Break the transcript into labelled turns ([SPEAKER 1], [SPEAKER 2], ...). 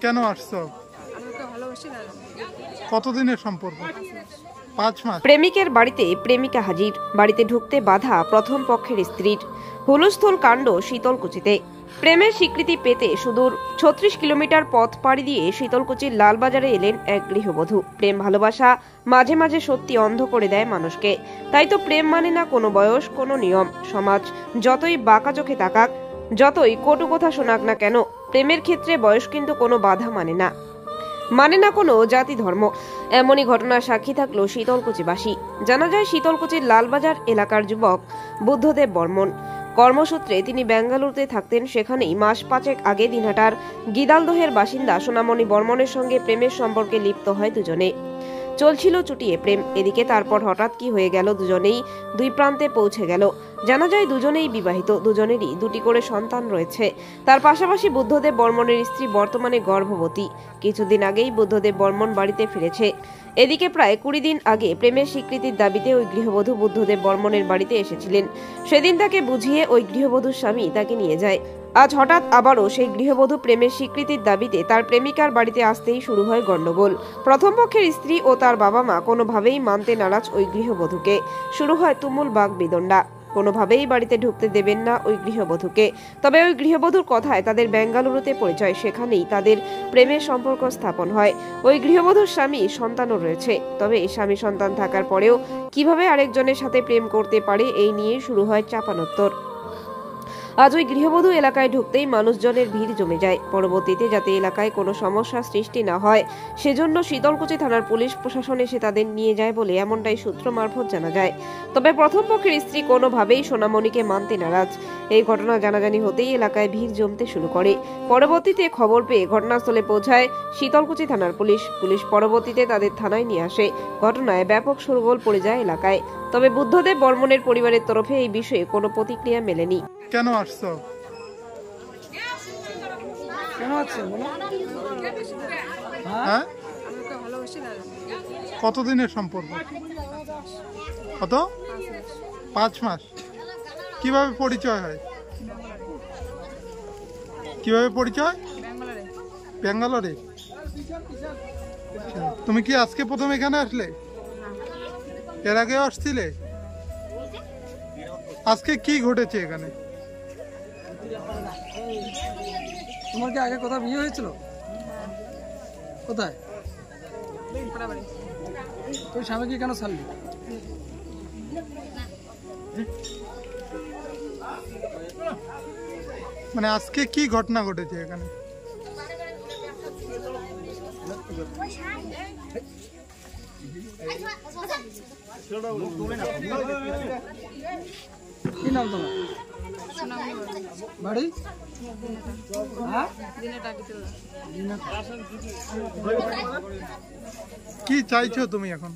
[SPEAKER 1] কেন আসছো?
[SPEAKER 2] আমি ওকে ভালোবাসি না।
[SPEAKER 1] কতদিনের সম্পর্ক? 5 মাস।
[SPEAKER 3] প্রেমিকের বাড়িতে প্রেমিকা হাজির, বাড়িতে ঢুকতে বাধা প্রথম পক্ষের স্ত্রীর। হুলস্থুল কাণ্ড শীতলকুচিতে। প্রেমের স্বীকৃতি পেতে সুদূর 36 কিলোমিটার পথ পাড়ি দিয়ে শীতলকুচির লালবাজারে এলেন এক গৃহবধূ। প্রেম ভালোবাসা মাঝে মাঝে সত্যি অন্ধ করে দেয় মানুষকে। তাই তো প্রেম মানে না কোনো বয়স, কোনো নিয়ম। সমাজ যতই বাঁকা চোখে তাকাক, যতই কটু কথা শোনাক না কেন, প্রেমের ক্ষেত্রে বয়স কিন্তু কোনো বাধা মানে না কোনো জাতি ধর্ম। এমনই ঘটনার সাক্ষী থাকলো শীতলকুচিবাসী। জানা যায় শীতলকুচির লালবাজার এলাকার যুবক বুদ্ধদেব বর্মন। কর্মসূত্রে তিনি বেঙ্গালুরুতে থাকতেন। সেখানেই মাস 5 আগে দিনহাটার গিদালদহের বাসিন্দা সোনামণি বর্মনের সঙ্গে প্রেমের সম্পর্কে লিপ্ত হয় দুজনে। চলছিল চুটিয়ে প্রেম। এদিকে তারপর হঠাৎ কি হয়ে গেল, দুজনেই দুই প্রান্তে পৌঁছে গেল। জানা যায় দুজনেই বিবাহিত, দুজনেরই 2টি করে সন্তান রয়েছে। তার পাশাপাশি বুদ্ধদেব বর্মনের স্ত্রী বর্তমানে গর্ভবতী। কিছুদিন আগেই বুদ্ধদেব বর্মন বাড়িতে ফিরেছে। এদিকে প্রায় 20 দিন আগে প্রেমের স্বীকৃতির দাবিতে ওই গৃহবধূ বুদ্ধদেব বর্মনের বাড়িতে এসেছিলেন। সেদিন তাকে বুঝিয়ে ওই গৃহবধূর স্বামী তাকে নিয়ে যায়। আজ হঠাৎ আবারও সেই গৃহবধূ প্রেমের স্বীকৃতির দাবিতে তার প্রেমিকার বাড়িতে আসতেই শুরু হয় গন্ডগোল। প্রথম পক্ষের স্ত্রী ও তার বাবা মা কোনোভাবেই মানতে নারাজ ওই গৃহবধূকে। শুরু হয় তুমুল বাকবিতণ্ডা। কোনোভাবেই বাড়িতে ঢুকতে দেবেন না ওই গৃহবধূকে। তবে ওই গৃহবধূর কথায় তাদের বেঙ্গালুরুতে পরিচয়, সেখানেই তাদের প্রেমের সম্পর্ক স্থাপন হয়। ওই গৃহবধূর স্বামী সন্তানও রয়েছে। তবে স্বামী সন্তান থাকার পরেও কিভাবে আরেকজনের সাথে প্রেম করতে পারে, এই নিয়ে শুরু হয় চাপানোত্তর। আজ ওই গৃহবধূ এলাকায় ঢুকতেই মানুষজনের ভিড় জমে যায়। পরবর্তীতে যাতে এলাকায় কোনো সমস্যা সৃষ্টি না হয় সেজন্য শীতলকুচি থানার পুলিশ প্রশাসন এসে তাদের নিয়ে যায় বলে এমনটাই সূত্র মারফত জানা যায়। তবে প্রথম পক্ষের স্ত্রী কোনোভাবেই সোনামণিকে মানতে নারাজ। এই ঘটনা জানাজানি হতেই এলাকায় ভিড় জমতে শুরু করে। পরবর্তীতে খবর পেয়ে ঘটনাস্থলে পৌঁছায় শীতলকুচি থানার পুলিশ পরবর্তীতে তাদের থানায় নিয়ে আসে। ঘটনায় ব্যাপক শোরগোল পড়ে যায় এলাকায়। তবে বুদ্ধদেব বর্মনের পরিবারের তরফে এই বিষয়ে কোনো প্রতিক্রিয়া মেলেনি।
[SPEAKER 1] কেন আসছো?
[SPEAKER 4] কেন আছে বলো?
[SPEAKER 1] হ্যাঁ,
[SPEAKER 2] আমি ওকে ভালোবাসি না।
[SPEAKER 1] কতদিনের সম্পর্ক? কত? 5 মাস। কিভাবে পরিচয় হয়? কিভাবে পরিচয়? ব্যাঙ্গালোরে। আচ্ছা, তুমি কি আজকে প্রথম এখানে আসলে? এর আগেও আসছিলে? আজকে কি ঘটেছে এখানে?
[SPEAKER 4] তোমার কি আগে কোথাও বিয়ে হয়েছিল? কোথায়? তুই স্বামীকে কেন ছাড়লি?
[SPEAKER 1] মানে আজকে কি ঘটনা ঘটেছে এখানে?
[SPEAKER 4] কি নাম তোমার? বাড়ি? হ্যাঁ?
[SPEAKER 1] কি চাইছো তুমি এখন?